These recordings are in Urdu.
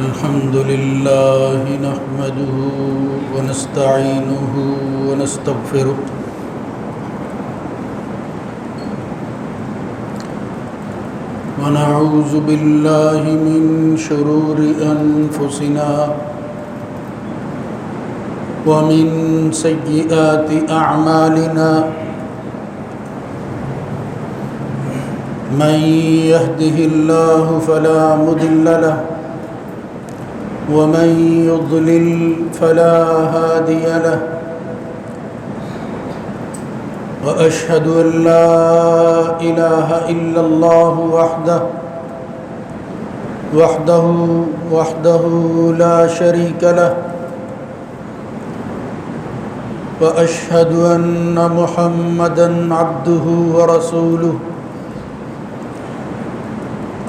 الحمد لله نحمده ونستعينه ونستغفره ونعوذ بالله من شرور أنفسنا ومن سيئات أعمالنا من يهده الله فلا مضل له ومن يضلل فلا هادي له وأشهد أن لا إله إلا الله وحده لا شريك له وأشهد أن محمدًا عبده ورسوله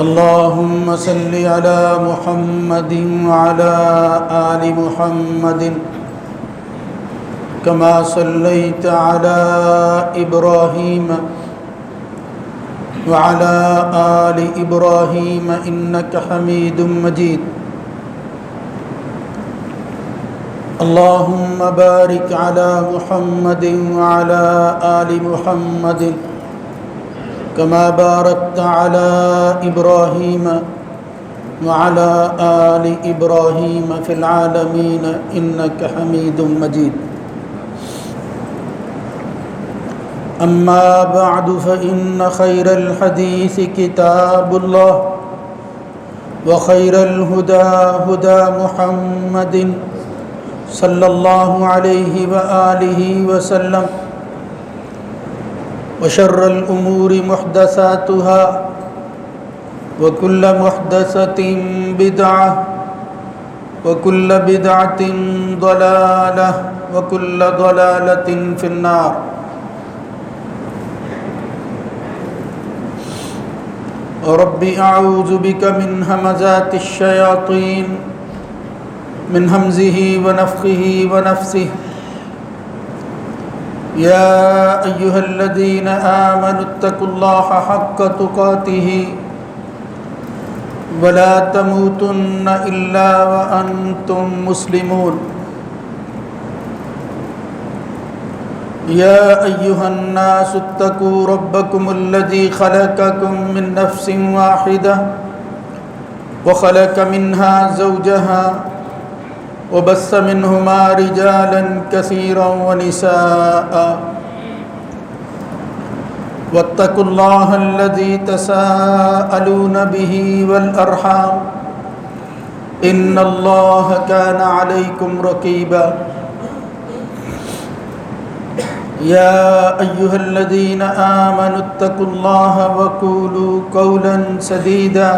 اللهم صل على محمد وعلى آل محمد كما صليت على إبراهيم وعلى آل إبراهيم إنك حميد مجيد اللهم بارك على محمد وعلى آل محمد كما باركت على إبراهيم وعلى آل إبراهيم في العالمين إنك حميد مجيد أما بعد فإن خير الحديث كتاب الله وخير الهدى هدى محمد صلى الله عليه وآله وسلم وشر الأمور محدثاتها وكل محدثة بدعة وكل بدعة ضلالة وكل ضلالة في النار رب أعوذ بك من همزات الشياطين من همزه ونفخه ونفثه يا أيها الذين آمنوا اتقوا الله حق تقاته ولا تموتن إلا وأنتم مسلمون يا أيها الناس اتقوا ربكم الذي خلقكم من نفس واحدة وخلق منها زوجها وبث منهما رجالا كثيرا ونساء واتقوا الله الذي تساءلون به والأرحام إن الله كان عليكم رقيبا يا أيها الذين آمنوا اتقوا الله وقولوا قولا سديدا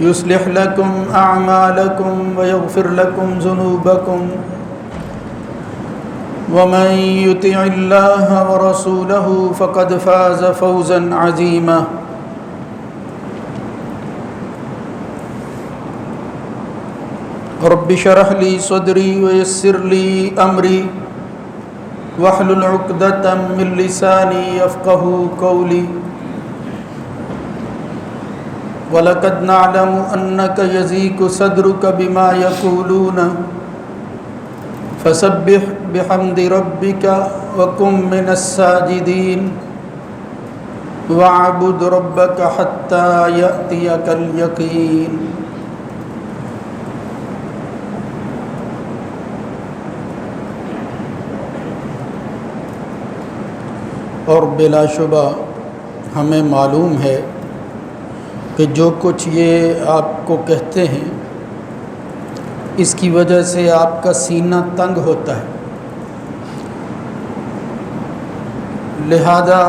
يصلح لكم أعمالكم ويغفر لكم ذنوبكم ومن يطع الله ورسوله فقد فاز فوزا عظيما رب اشرح لي صدري ويسر لي أمري واحلل عقدة من لساني يفقهوا قولي وَلَقَدْ نَعْلَمُ أَنَّكَ يَضِيقُ صَدْرُكَ بِمَا يَقُولُونَ فَسَبِّحْ بِحَمْدِ رَبِّكَ وَكُن مِّنَ السَّاجِدِينَ وَاعْبُدْ رَبَّكَ حَتَّى يَأْتِيَكَ الْيَقِينُ اور بلا شبہ ہمیں معلوم ہے کہ جو کچھ یہ آپ کو کہتے ہیں اس کی وجہ سے آپ کا سینہ تنگ ہوتا ہے، لہذا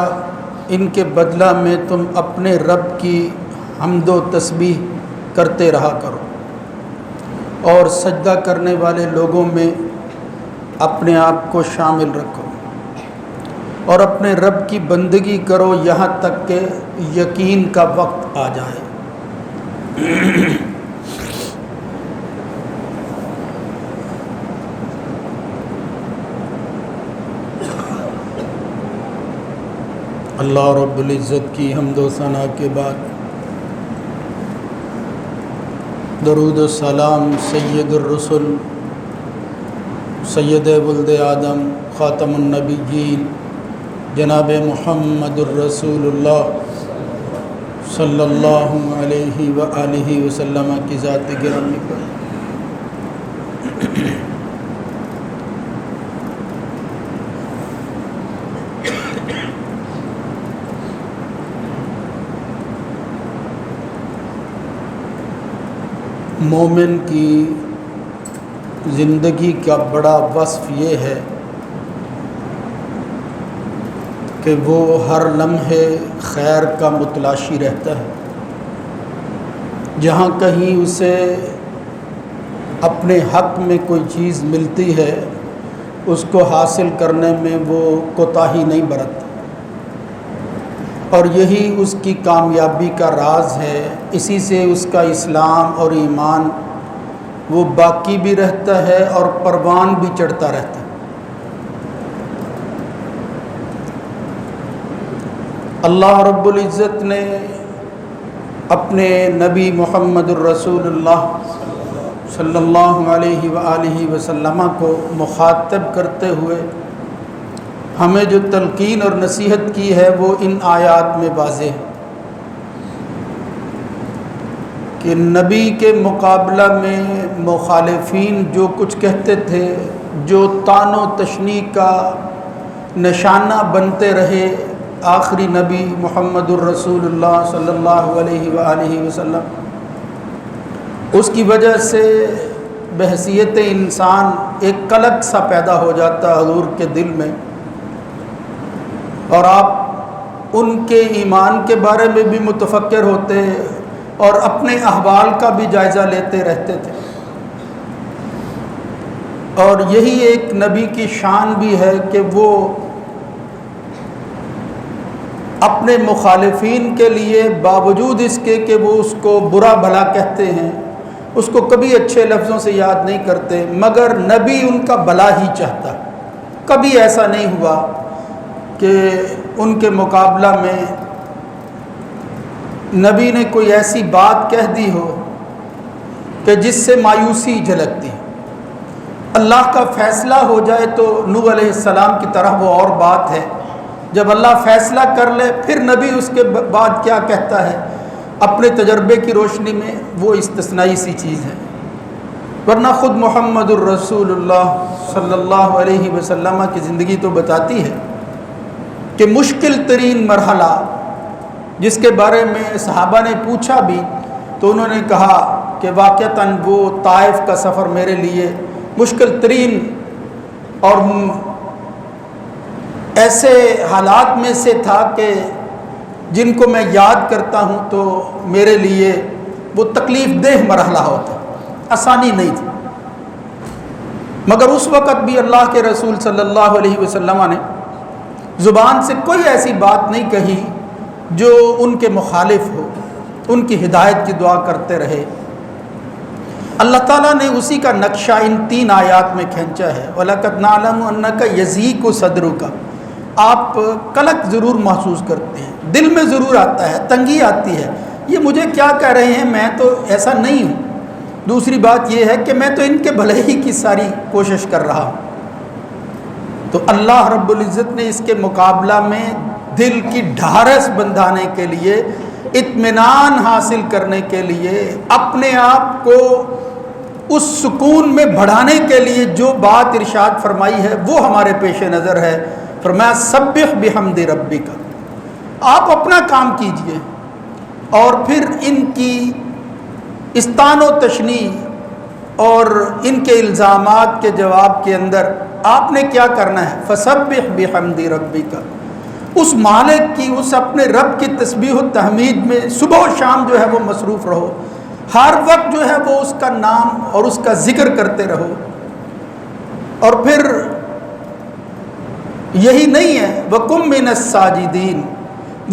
ان کے بدلہ میں تم اپنے رب کی حمد و تسبیح کرتے رہا کرو اور سجدہ کرنے والے لوگوں میں اپنے آپ کو شامل رکھو اور اپنے رب کی بندگی کرو یہاں تک کہ یقین کا وقت آ جائے۔ اللہ رب العزت کی حمد و ثنا کے بعد درود و سلام سید الرسل سید ولد آدم خاتم النبیین جناب محمد الرسول اللہ صلی اللہ علیہ وآلہ وسلم کی ذات گرامی پر مومن کی زندگی کا بڑا وصف یہ ہے کہ وہ ہر لمحے خیر کا متلاشی رہتا ہے. جہاں کہیں اسے اپنے حق میں کوئی چیز ملتی ہے اس کو حاصل کرنے میں وہ کوتاہی نہیں برتتا، اور یہی اس کی کامیابی کا راز ہے. اسی سے اس کا اسلام اور ایمان وہ باقی بھی رہتا ہے اور پروان بھی چڑھتا رہتا ہے. اللہ رب العزت نے اپنے نبی محمد الرسول اللہ صلی اللہ علیہ وآلہ وسلم کو مخاطب کرتے ہوئے ہمیں جو تلقین اور نصیحت کی ہے وہ ان آیات میں واضح ہے کہ نبی کے مقابلہ میں مخالفین جو کچھ کہتے تھے، جو طعن و تشنیع کا نشانہ بنتے رہے، آخری نبی محمد الرسول اللہ صلی اللہ علیہ وآلہ وسلم، اس کی وجہ سے بحیثیت انسان ایک قلق سا پیدا ہو جاتا حضور کے دل میں، اور آپ ان کے ایمان کے بارے میں بھی متفکر ہوتے اور اپنے احوال کا بھی جائزہ لیتے رہتے تھے. اور یہی ایک نبی کی شان بھی ہے کہ وہ اپنے مخالفین کے لیے باوجود اس کے کہ وہ اس کو برا بھلا کہتے ہیں، اس کو کبھی اچھے لفظوں سے یاد نہیں کرتے، مگر نبی ان کا بھلا ہی چاہتا. کبھی ایسا نہیں ہوا کہ ان کے مقابلہ میں نبی نے کوئی ایسی بات کہہ دی ہو کہ جس سے مایوسی جھلکتی. اللہ کا فیصلہ ہو جائے تو نوح علیہ السلام کی طرح وہ اور بات ہے، جب اللہ فیصلہ کر لے پھر نبی اس کے بعد کیا کہتا ہے اپنے تجربے کی روشنی میں، وہ استثنائی سی چیز ہے. ورنہ خود محمد الرسول اللہ صلی اللہ علیہ وسلم کی زندگی تو بتاتی ہے کہ مشکل ترین مرحلہ جس کے بارے میں صحابہ نے پوچھا بھی تو انہوں نے کہا کہ واقعتاً وہ طائف کا سفر میرے لیے مشکل ترین اور ایسے حالات میں سے تھا کہ جن کو میں یاد کرتا ہوں تو میرے لیے وہ تکلیف دہ مرحلہ ہوتا، آسانی نہیں تھی. مگر اس وقت بھی اللہ کے رسول صلی اللہ علیہ وسلم نے زبان سے کوئی ایسی بات نہیں کہی جو ان کے مخالف ہو، ان کی ہدایت کی دعا کرتے رہے. اللہ تعالیٰ نے اسی کا نقشہ ان 3 آیات میں کھینچا ہے. وَلَقَدْ نَعْلَمُ أَنَّكَ يَضِيقُ صَدْرُكَ، آپ قلق ضرور محسوس کرتے ہیں، دل میں ضرور آتا ہے، تنگی آتی ہے، یہ مجھے کیا کہہ رہے ہیں، میں تو ایسا نہیں ہوں. دوسری بات یہ ہے کہ میں تو ان کے بھلے ہی کی ساری کوشش کر رہا ہوں. تو اللہ رب العزت نے اس کے مقابلہ میں دل کی ڈھارس بندھانے کے لیے، اطمینان حاصل کرنے کے لیے، اپنے آپ کو اس سکون میں بڑھانے کے لیے جو بات ارشاد فرمائی ہے وہ ہمارے پیش نظر ہے. فرمایا سبح بحمد ربک، آپ اپنا کام کیجئے اور پھر ان کی استان و تشنیع اور ان کے الزامات کے جواب کے اندر آپ نے کیا کرنا ہے، فسبح بحمد ربک، اس مالک کی، اس اپنے رب کی تسبیح و تحمید میں صبح و شام جو ہے وہ مصروف رہو، ہر وقت جو ہے وہ اس کا نام اور اس کا ذکر کرتے رہو. اور پھر یہی نہیں ہے وَقُم مِّنَ السَّاجِدِينَ،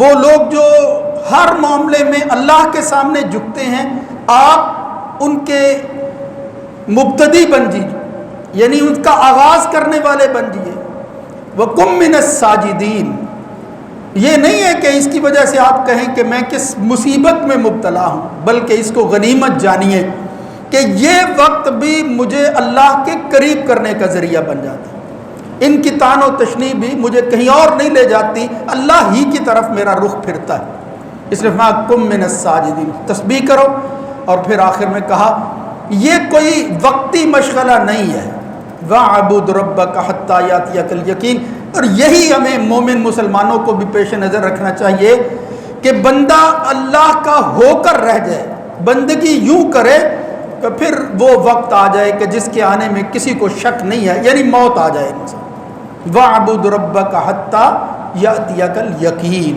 وہ لوگ جو ہر معاملے میں اللہ کے سامنے جھکتے ہیں، آپ ان کے مبتدی بن جیجیے، یعنی ان کا آغاز کرنے والے بن جیے. وَقُم مِّنَ السَّاجِدِينَ، یہ نہیں ہے کہ اس کی وجہ سے آپ کہیں کہ میں کس مصیبت میں مبتلا ہوں، بلکہ اس کو غنیمت جانیے کہ یہ وقت بھی مجھے اللہ کے قریب کرنے کا ذریعہ بن جاتا ہے، ان کی طعن و تشنیع بھی مجھے کہیں اور نہیں لے جاتی، اللہ ہی کی طرف میرا رخ پھرتا ہے۔ اس لیے فرمایا کم من الساجدین، تسبیح کرو، اور پھر آخر میں کہا یہ کوئی وقتی مشغلہ نہیں ہے، وَاعْبُدْ رَبَّكَ حَتَّى يَأْتِيَكَ الْيَقِينُ۔ اور یہی ہمیں مومن مسلمانوں کو بھی پیش نظر رکھنا چاہیے کہ بندہ اللہ کا ہو کر رہ جائے، بندگی یوں کرے کہ پھر وہ وقت آ جائے کہ جس کے آنے میں کسی کو شک نہیں ہے، یعنی موت آ جائے انسان۔ وَاعْبُدْ رَبَّكَ حَتَّى يَأْتِيَكَ الْيَقِينُ۔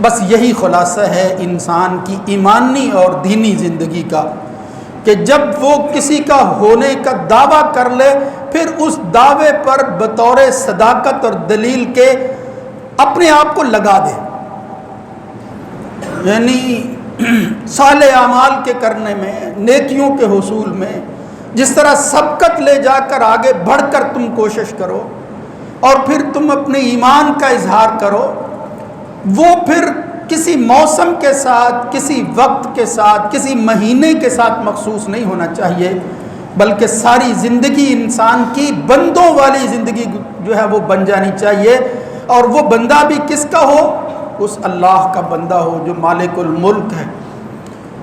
بس یہی خلاصہ ہے انسان کی ایمانی اور دینی زندگی کا، کہ جب وہ کسی کا ہونے کا دعویٰ کر لے پھر اس دعوے پر بطور صداقت اور دلیل کے اپنے آپ کو لگا دے، یعنی صالح اعمال کے کرنے میں، نیکیوں کے حصول میں جس طرح سبقت لے جا کر آگے بڑھ کر تم کوشش کرو اور پھر تم اپنے ایمان کا اظہار کرو، وہ پھر کسی موسم کے ساتھ، کسی وقت کے ساتھ، کسی مہینے کے ساتھ مخصوص نہیں ہونا چاہیے، بلکہ ساری زندگی انسان کی بندوں والی زندگی جو ہے وہ بن جانی چاہیے، اور وہ بندہ بھی کس کا ہو؟ اس اللہ کا بندہ ہو جو مالک الملک ہے،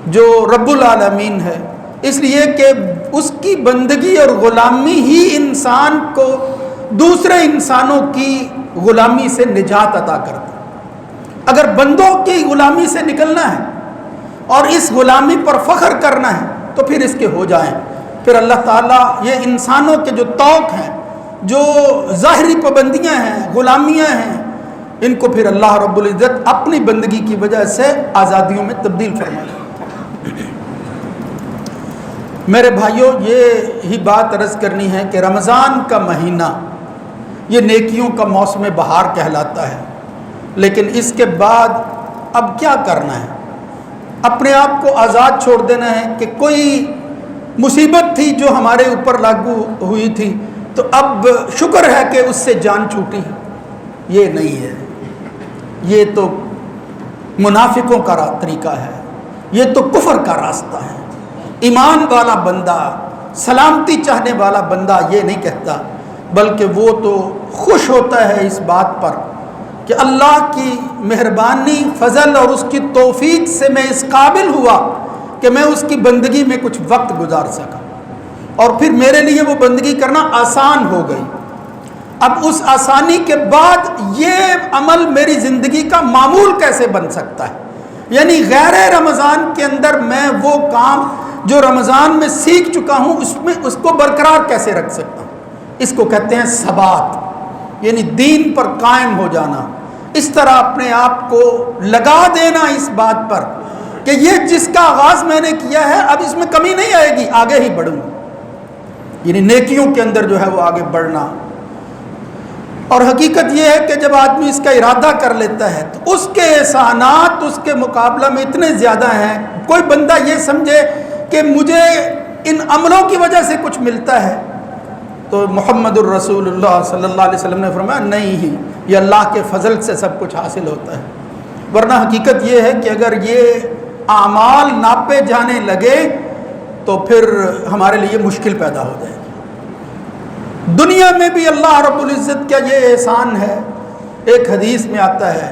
جو رب العالمین ہے، اس لیے کہ اس کی بندگی اور غلامی ہی انسان کو دوسرے انسانوں کی غلامی سے نجات عطا کرتا ہے۔ اگر بندوں کی غلامی سے نکلنا ہے اور اس غلامی پر فخر کرنا ہے تو پھر اس کے ہو جائیں، پھر اللہ تعالیٰ یہ انسانوں کے جو طوق ہیں، جو ظاہری پابندیاں ہیں، غلامیاں ہیں، ان کو پھر اللہ رب العزت اپنی بندگی کی وجہ سے آزادیوں میں تبدیل فرمائے۔ میرے بھائیوں، یہ ہی بات عرض کرنی ہے کہ رمضان کا مہینہ یہ نیکیوں کا موسم بہار کہلاتا ہے، لیکن اس کے بعد اب کیا کرنا ہے؟ اپنے آپ کو آزاد چھوڑ دینا ہے کہ کوئی مصیبت تھی جو ہمارے اوپر لاگو ہوئی تھی تو اب شکر ہے کہ اس سے جان چھوٹی، یہ نہیں ہے، یہ تو منافقوں کا طریقہ ہے، یہ تو کفر کا راستہ ہے۔ ایمان والا بندہ، سلامتی چاہنے والا بندہ یہ نہیں کہتا، بلکہ وہ تو خوش ہوتا ہے اس بات پر کہ اللہ کی مہربانی، فضل اور اس کی توفیق سے میں اس قابل ہوا کہ میں اس کی بندگی میں کچھ وقت گزار سکا، اور پھر میرے لیے وہ بندگی کرنا آسان ہو گئی۔ اب اس آسانی کے بعد یہ عمل میری زندگی کا معمول کیسے بن سکتا ہے؟ یعنی غیر رمضان کے اندر میں وہ کام جو رمضان میں سیکھ چکا ہوں اس کو برقرار کیسے رکھ سکتا ہوں؟ اس کو کہتے ہیں ثبات، یعنی دین پر قائم ہو جانا، اس طرح اپنے آپ کو لگا دینا اس بات پر کہ یہ جس کا آغاز میں نے کیا ہے اب اس میں کمی نہیں آئے گی، آگے ہی بڑھوں گا، یعنی نیکیوں کے اندر جو ہے وہ آگے بڑھنا۔ اور حقیقت یہ ہے کہ جب آدمی اس کا ارادہ کر لیتا ہے تو اس کے احسانات اس کے مقابلہ میں اتنے زیادہ ہیں، کوئی بندہ یہ سمجھے کہ مجھے ان عملوں کی وجہ سے کچھ ملتا ہے تو محمد الرسول اللہ صلی اللہ علیہ وسلم نے فرمایا نہیں ہی، یہ اللہ کے فضل سے سب کچھ حاصل ہوتا ہے۔ ورنہ حقیقت یہ ہے کہ اگر یہ اعمال ناپے جانے لگے تو پھر ہمارے لیے مشکل پیدا ہو جائے گی۔ دنیا میں بھی اللہ رب العزت کا یہ احسان ہے، ایک حدیث میں آتا ہے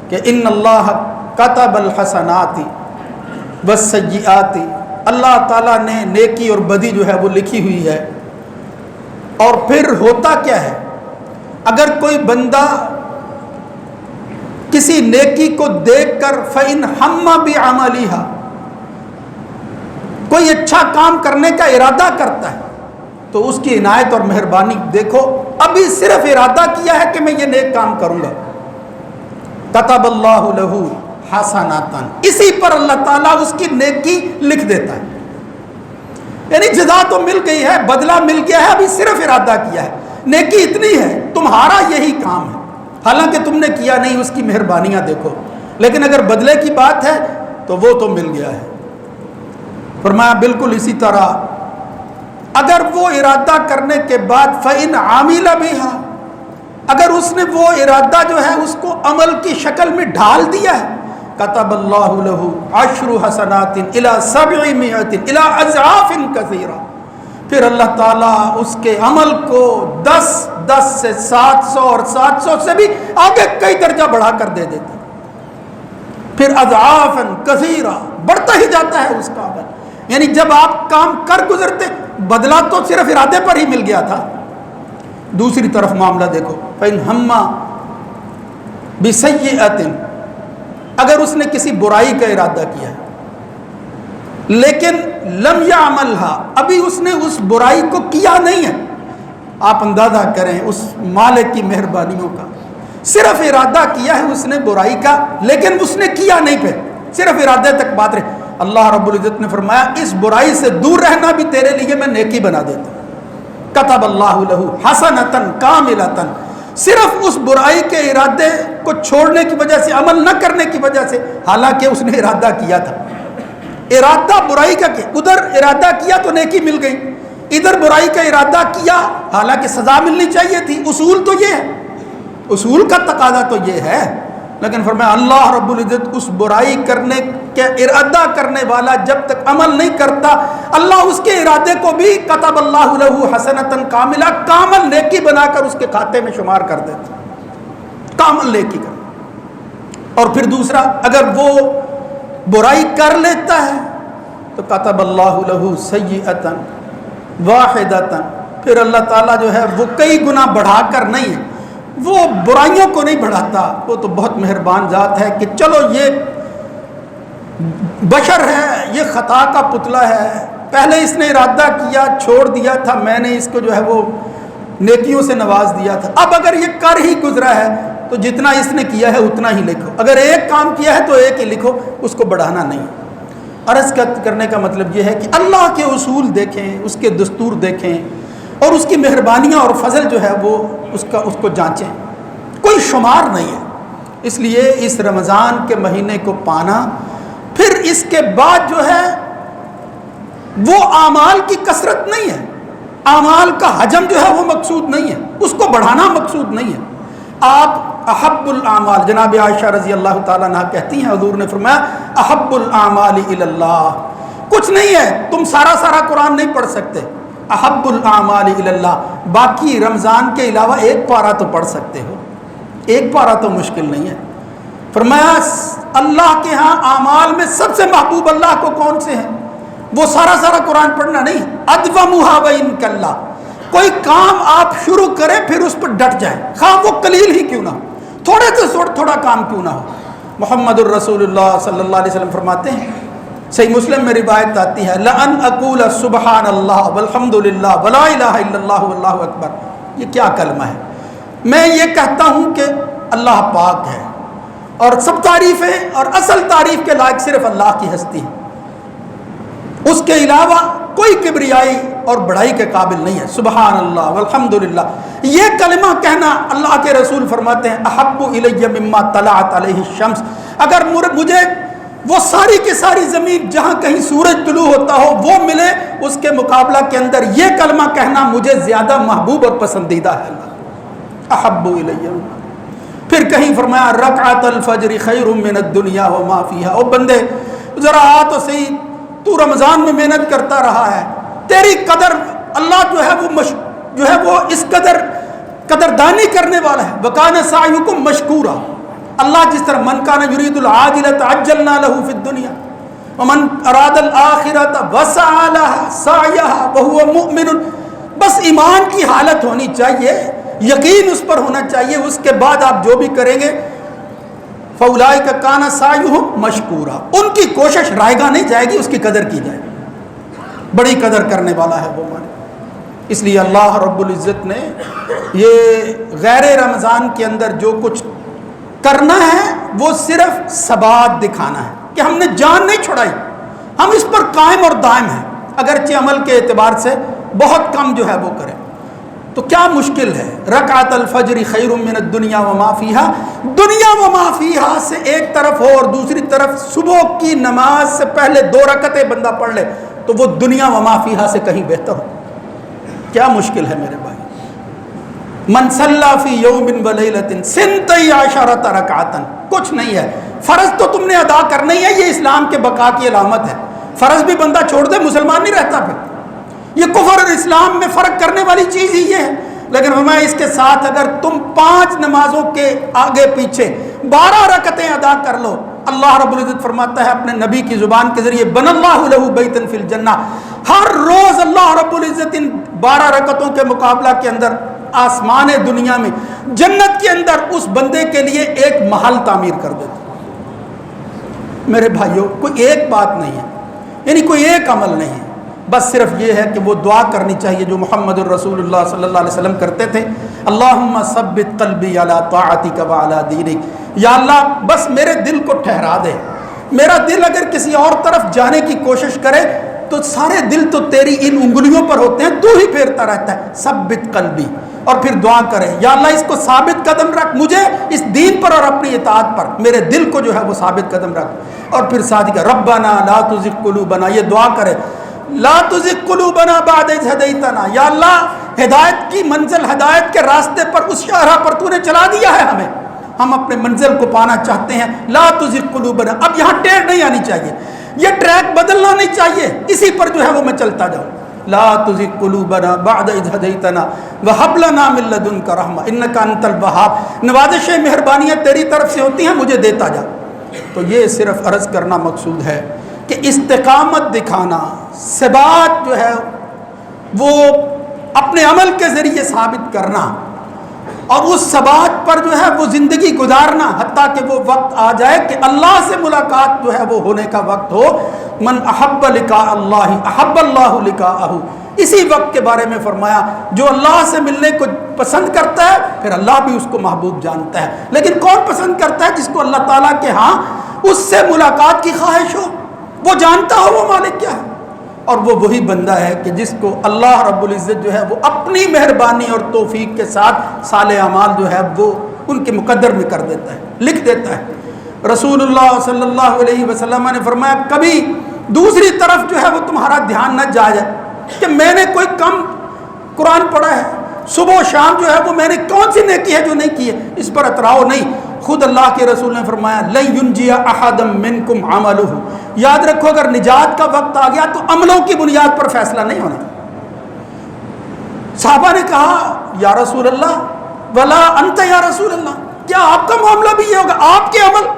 کہ ان اللہ کتب الحسنات والسیئات، اللہ تعالیٰ نے نیکی اور بدی جو ہے وہ لکھی ہوئی ہے۔ اور پھر ہوتا کیا ہے؟ اگر کوئی بندہ کسی نیکی کو دیکھ کر فَإِنْ ہَمَّ بِعَمَلِهَا، کوئی اچھا کام کرنے کا ارادہ کرتا ہے تو اس کی عنایت اور مہربانی دیکھو، ابھی صرف ارادہ کیا ہے کہ میں یہ نیک کام کروں گا، كَتَبَ اللَّهُ لَهُ حَسَنَاتًا، اسی پر اللہ تعالیٰ اس کی نیکی لکھ دیتا ہے۔ یعنی جزا تو مل گئی ہے، بدلہ مل گیا ہے، ابھی صرف ارادہ کیا ہے، نیکی اتنی ہے، تمہارا یہی کام ہے، حالانکہ تم نے کیا نہیں، اس کی مہربانیاں دیکھو، لیکن اگر بدلے کی بات ہے تو وہ تو مل گیا ہے۔ فرمایا بالکل اسی طرح اگر وہ ارادہ کرنے کے بعد فَإِنْ عَمِلَ بِهَا، اگر اس نے وہ ارادہ جو ہے اس کو عمل کی شکل میں ڈھال دیا ہے کتب اللہ لہ عشر حسنات الی 700 الی اضعاف کثیرہ، پھر اللہ تعالیٰ اس کے عمل کو 10 سے 700 اور 700 سے بھی آگے کئی درجہ بڑھا کر دے دیتا، پھر اضعاف کثیرہ بڑھتا ہی جاتا ہے اس کا عمل۔ یعنی جب آپ کام کر گزرتے، بدلہ تو صرف ارادے پر ہی مل گیا تھا، دوسری طرف معاملہ دیکھو، فَإِنْ هَمَّ بِسَيِّئَةٍ، اگر اس نے کسی برائی کا ارادہ کیا ہے لیکن لم يعملها، ابھی اس نے اس برائی کو کیا نہیں ہے، آپ اندازہ کریں اس مالک کی مہربانیوں کا، صرف ارادہ کیا ہے اس نے برائی کا لیکن اس نے کیا نہیں، پہ صرف ارادے تک بات رہے۔ اللہ رب العزت نے فرمایا اس برائی سے دور رہنا بھی تیرے لیے میں نیکی بنا دیتا ہوں، کتب اللہ لہ حسنۃ کاملۃ، صرف اس برائی کے ارادے کو چھوڑنے کی وجہ سے، عمل نہ کرنے کی وجہ سے، حالانکہ اس نے ارادہ کیا تھا، ارادہ برائی کا کیا، ادھر ارادہ کیا تو نیکی مل گئی، ادھر برائی کا ارادہ کیا حالانکہ سزا ملنی چاہیے تھی۔ اصول تو یہ ہے، اصول کا تقاضا تو یہ ہے، لیکن فرمایا اللہ رب العزت اس برائی کرنے کے ارادہ کرنے والا جب تک عمل نہیں کرتا، اللہ اس کے ارادے کو بھی کتب اللہ لہ حسنۃ کاملہ، کامل نیکی بنا کر اس کے کھاتے میں شمار کر دیتا، کامل نیکی کر۔ اور پھر دوسرا، اگر وہ برائی کر لیتا ہے تو کتب اللہ لہ سیئۃ واحدۃ، پھر اللہ تعالیٰ جو ہے وہ کئی گنا بڑھا کر نہیں ہے، وہ برائیوں کو نہیں بڑھاتا، وہ تو بہت مہربان ذات ہے کہ چلو یہ بشر ہے، یہ خطا کا پتلا ہے، پہلے اس نے ارادہ کیا چھوڑ دیا تھا، میں نے اس کو جو ہے وہ نیکیوں سے نواز دیا تھا، اب اگر یہ کر ہی گزرا ہے تو جتنا اس نے کیا ہے اتنا ہی لکھو، اگر ایک کام کیا ہے تو ایک ہی لکھو، اس کو بڑھانا نہیں۔ عرض کرنے کا مطلب یہ ہے کہ اللہ کے اصول دیکھیں، اس کے دستور دیکھیں، اور اس کی مہربانیاں اور فضل جو ہے وہ اس کو جانچیں، کوئی شمار نہیں ہے۔ اس لیے اس رمضان کے مہینے کو پانا، پھر اس کے بعد جو ہے وہ اعمال کی کثرت نہیں ہے، اعمال کا حجم جو ہے وہ مقصود نہیں ہے، اس کو بڑھانا مقصود نہیں ہے۔ آپ احب الاعمال، جناب عائشہ رضی اللہ تعالیٰ عنہ کہتی ہیں حضور نے فرمایا احب الاعمال الی اللہ، کچھ نہیں ہے تم سارا قرآن نہیں پڑھ سکتے، احب الاعمال الی اللہ، باقی رمضان کے علاوہ ایک پارہ تو پڑھ سکتے ہو، ایک پارہ تو مشکل نہیں ہے۔ فرمایا اللہ کے ہاں اعمال میں سب سے محبوب اللہ کو کون سے ہیں؟ وہ سارا قرآن پڑھنا نہیں، ادومھا وان کلا، کوئی کام آپ شروع کریں پھر اس پر ڈٹ جائیں، خواہ وہ قلیل ہی کیوں نہ ہو، تھوڑے سے تھوڑا کام کیوں نہ ہو۔ محمد الرسول اللہ صلی اللہ علیہ وسلم فرماتے ہیں، صحیح مسلم میں روایت آتی ہے، لَأَنْ أَقُولَ سُبْحَانَ اللَّهِ وَالْحَمْدُ لِلَّهِ وَلَا إِلَهَ إِلَّا اللَّهُ وَاللَّهُ أَكْبَرُ، یہ کیا کلمہ ہے؟ میں یہ کہتا ہوں کہ اللہ پاک ہے اور سب تعریفیں اور اصل تعریف کے لائق صرف اللہ کی ہستی ہے، اس کے علاوہ کوئی کبریائی اور بڑائی کے قابل نہیں ہے، سبحان اللہ والحمد للہ، یہ کلمہ کہنا اللہ کے رسول فرماتے ہیں احب الی مما طلعت علیہ الشمس، اگر مجھے وہ ساری کی ساری زمین جہاں کہیں سورج طلوع ہوتا ہو وہ ملے، اس کے مقابلہ کے اندر یہ کلمہ کہنا مجھے زیادہ محبوب اور پسندیدہ ہے، احب الی۔ پھر کہیں فرمایا رکعت الفجر خیر من الدنیا وما فیہا، او بندے ذرا آ تو صحیح، تو رمضان میں محنت کرتا رہا ہے، تیری قدر اللہ جو ہے وہ اس قدردانی کرنے والا ہے، وَكَانَ سَعْيُكُمْ مَشْكُورًا، اللہ جس طرح من کان یرید العاجلۃ عجلنا له فی الدنیا ومن اراد الآخرۃ وسعى لها سعیها وهو مؤمن، بس ایمان کی حالت ہونی چاہیے، یقین اس پر ہونا چاہیے، اس کے بعد آپ جو بھی کریں گے فَأُولَٰئِكَ كَانَ سَعْيُهُمْ مَشْكُورًا، ان کی کوشش رائگاں نہیں جائے گی، اس کی قدر کی جائے گی، بڑی قدر کرنے والا ہے وہ ہمارے۔ اس لیے اللہ رب العزت نے یہ غیر رمضان کے اندر جو کچھ کرنا ہے وہ صرف ثبات دکھانا ہے کہ ہم نے جان نہیں چھڑائی، ہم اس پر قائم اور دائم ہیں، اگرچہ عمل کے اعتبار سے بہت کم جو ہے وہ کریں، تو کیا مشکل ہے؟ رکعت الفجر خیر من الدنیا وما فیہا، دنیا وما فیہا سے ایک طرف ہو اور دوسری طرف صبح کی نماز سے پہلے 2 رکعتیں بندہ پڑھ لے تو وہ دنیا وما فیہا سے کہیں بہتر ہو، کیا مشکل ہے میرے بھائی؟ من صلی فی یوم و لیلۃ سنتی عشرۃ رکعۃ، کچھ نہیں ہے، فرض تو تم نے ادا کرنا ہی ہے، یہ اسلام کے بقا کی علامت ہے۔ فرض بھی بندہ چھوڑ دے مسلمان نہیں رہتا پھر، یہ کفر اور اسلام میں فرق کرنے والی چیز ہی یہ ہے۔ لیکن ہمیں اس کے ساتھ اگر تم 5 نمازوں کے آگے پیچھے 12 رکعتیں ادا کر لو، اللہ رب العزت فرماتا ہے اپنے نبی کی زبان کے ذریعے بن اللہ لہ بیتا فی الجنہ، ہر روز اللہ رب العزت ان 12 رکعتوں کے مقابلہ کے اندر آسمان دنیا میں جنت کے اندر اس بندے کے لیے ایک محل تعمیر کر دیتا۔ میرے بھائیوں، کوئی ایک بات نہیں ہے، یعنی کوئی ایک عمل نہیں ہے، بس صرف یہ ہے کہ وہ دعا کرنی چاہیے جو محمد الرسول اللہ صلی اللہ علیہ وسلم کرتے تھے، اللہم ثبت قلبی علی طاعتک وعلی دینک، یا اللہ بس میرے دل کو ٹھہرا دے، میرا دل اگر کسی اور طرف جانے کی کوشش کرے تو سارے دل تو تیری ان انگلیوں پر ہوتے ہیں، تو ہی پھیرتا رہتا ہے، ثبت قلبی، اور پھر دعا کرے یا اللہ اس کو ثابت قدم رکھ، مجھے اس دین پر اور اپنی اطاعت پر میرے دل کو جو ہے وہ ثابت قدم رکھ، اور پھر ساتھ ہی ربنا لا تزغ قلوبنا، یہ دعا کرے لا تزغ قلوبنا بعد اذ ہدیتنا، یا اللہ ہدایت کی منزل، ہدایت کے راستے پر اس شاہراہ پر تو نے چلا دیا ہے ہمیں، ہم اپنے منزل کو پانا چاہتے ہیں، لا تزغ قلوبنا، اب یہاں ٹیڑھ نہیں آنی چاہیے، یہ ٹریک بدلنا نہیں چاہیے، اسی پر جو ہے وہ میں چلتا جاؤں، لا تزغ قلوبنا بعد اذ ہدیتنا وہب لنا من لدنک رحمہ انک انت الوہاب، نوازشیں مہربانیاں تیری طرف سے ہوتی ہیں، مجھے دیتا جا۔ تو یہ صرف عرض کرنا مقصود ہے کہ استقامت دکھانا، ثبات جو ہے وہ اپنے عمل کے ذریعے ثابت کرنا، اور اس ثبات پر جو ہے وہ زندگی گزارنا، حتیٰ کہ وہ وقت آ جائے کہ اللہ سے ملاقات جو ہے وہ ہونے کا وقت ہو، من احب لقاء اللہ احب اللہ لقاءہ، اسی وقت کے بارے میں فرمایا جو اللہ سے ملنے کو پسند کرتا ہے پھر اللہ بھی اس کو محبوب جانتا ہے۔ لیکن کون پسند کرتا ہے؟ جس کو اللہ تعالیٰ کے ہاں اس سے ملاقات کی خواہش ہو، وہ جانتا ہو وہ مالک کیا ہے، اور وہ وہی بندہ ہے کہ جس کو اللہ رب العزت جو ہے وہ اپنی مہربانی اور توفیق کے ساتھ صالح اعمال جو ہے وہ ان کے مقدر میں کر دیتا ہے، لکھ دیتا ہے۔ رسول اللہ صلی اللہ علیہ وسلم نے فرمایا کبھی دوسری طرف جو ہے وہ تمہارا دھیان نہ جائے کہ میں نے کوئی کم قرآن پڑھا ہے، صبح و شام جو ہے وہ میں نے کون سی نیکی ہے جو نہیں کی ہے، اس پر اتراؤ نہیں۔ خود اللہ کے رسول نے فرمایا لن ینجی احد منکم عملہ، یاد رکھو اگر نجات کا وقت آ گیا تو عملوں کی بنیاد پر فیصلہ نہیں ہونا۔ صحابہ نے کہا یا رسول اللہ ولا انت یا رسول اللہ، کیا آپ کا معاملہ بھی یہ ہوگا؟ آپ کے عمل،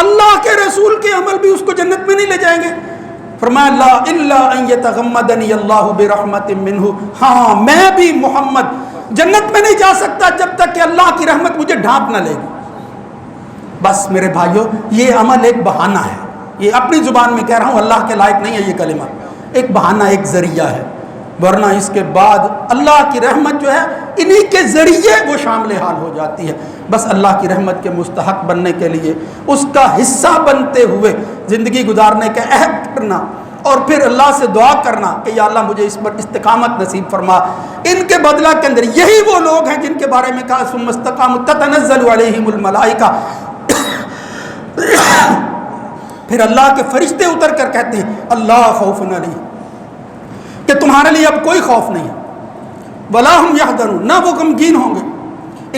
اللہ کے رسول کے عمل بھی اس کو جنت میں نہیں لے جائیں گے؟ فرمایا لا الا ان یتغمدنی اللہ برحمت منہ، ہاں میں بھی محمد جنت میں نہیں جا سکتا جب تک کہ اللہ کی رحمت مجھے ڈھانپ نہ لے گی۔ بس میرے بھائیوں، یہ عمل ایک بہانہ ہے، یہ اپنی زبان میں کہہ رہا ہوں، اللہ کے لائق نہیں ہے یہ کلمہ، ایک بہانہ، ایک ذریعہ ہے، ورنہ اس کے بعد اللہ کی رحمت جو ہے انہی کے ذریعے وہ شامل حال ہو جاتی ہے۔ بس اللہ کی رحمت کے مستحق بننے کے لیے اس کا حصہ بنتے ہوئے زندگی گزارنے کا عہد کرنا، اور پھر اللہ سے دعا کرنا کہ یا اللہ مجھے اس پر استقامت نصیب فرما۔ ان کے بدلہ کے اندر یہی وہ لوگ ہیں جن کے بارے میں کہا ثم استقاموا تتنزل علیہم الملائکہ، پھر اللہ کے فرشتے اتر کر کہتے ہیں اللہ خوف علیہم، کہ تمہارے لیے اب کوئی خوف نہیں ہے، ولا هم يحزنون، نہ وہ غمگین ہوں گے۔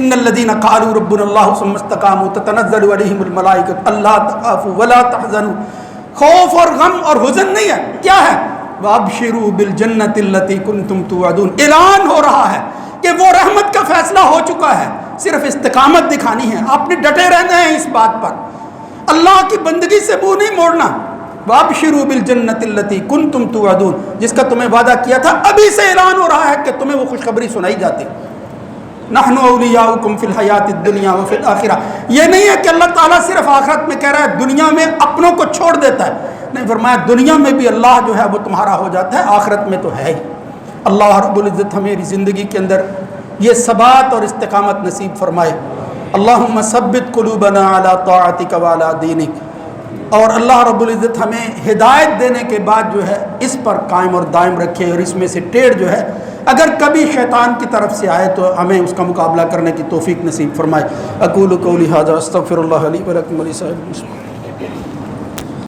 ان الذين قالوا ربنا الله ثم استقاموا تتنزل عليهم الملائکۃ الا تخافوا ولا تحزنوا، خوف اور غم اور حزن نہیں ہے، کیا ہے؟ وابشروا بالجنۃ التي كنتم توعدون، اعلان ہو رہا ہے کہ وہ رحمت کا فیصلہ ہو چکا ہے، صرف استقامت دکھانی ہے، آپ نے ڈٹے رہنا ہے اس بات پر، اللہ کی بندگی سے منہ نہیں موڑنا۔ وابشروا بالجنۃ التي كنتم توعدون، جس کا تمہیں وعدہ کیا تھا ابھی سے اعلان ہو رہا ہے کہ تمہیں وہ خوشخبری سنائی جاتی۔ نحن اولیاؤکم فی الحیات الدنیا وفی الآخرہ، یہ نہیں ہے کہ اللہ تعالیٰ صرف آخرت میں کہہ رہا ہے دنیا میں اپنوں کو چھوڑ دیتا ہے، نہیں، فرمایا دنیا میں بھی اللہ جو ہے وہ تمہارا ہو جاتا ہے، آخرت میں تو ہے ہی۔ اللہ رب العزت ہماری زندگی کے اندر یہ ثبات اور استقامت نصیب فرمائے۔ اللہم ثبت قلوبنا علی طاعتک وعلی دینک، اور اللہ رب العزت ہمیں ہدایت دینے کے بعد جو ہے اس پر قائم اور دائم رکھے، اور اس میں سے ٹیڑھ جو ہے اگر کبھی شیطان کی طرف سے آئے تو ہمیں اس کا مقابلہ کرنے کی توفیق نصیب فرمائے۔ اقول قولی ھذا استغفر اللہ لی ولکم ولسائر المسلمین۔